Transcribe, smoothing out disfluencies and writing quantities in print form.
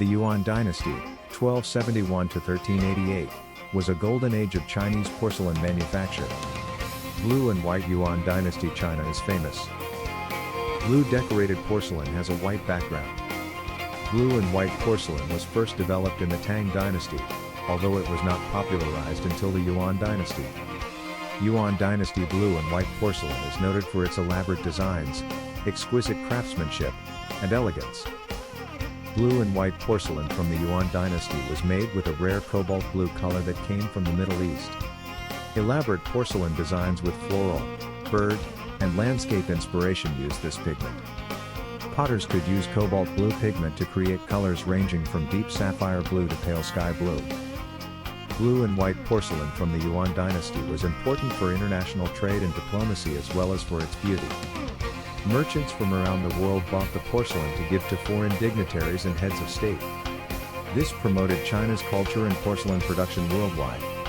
The Yuan Dynasty, 1271 to 1388, was a golden age of Chinese porcelain manufacture. Blue and white Yuan Dynasty China is famous. Blue decorated porcelain has a white background. Blue and white porcelain was first developed in the Tang Dynasty, although it was not popularized until the Yuan Dynasty. Yuan Dynasty blue and white porcelain is noted for its elaborate designs, exquisite craftsmanship, and elegance. Blue and white porcelain from the Yuan Dynasty was made with a rare cobalt blue color that came from the Middle East. Elaborate porcelain designs with floral, bird, and landscape inspiration used this pigment. Potters could use cobalt blue pigment to create colors ranging from deep sapphire blue to pale sky blue. Blue and white porcelain from the Yuan Dynasty was important for international trade and diplomacy as well as for its beauty. Merchants from around the world bought the porcelain to give to foreign dignitaries and heads of state. This promoted China's culture and porcelain production worldwide.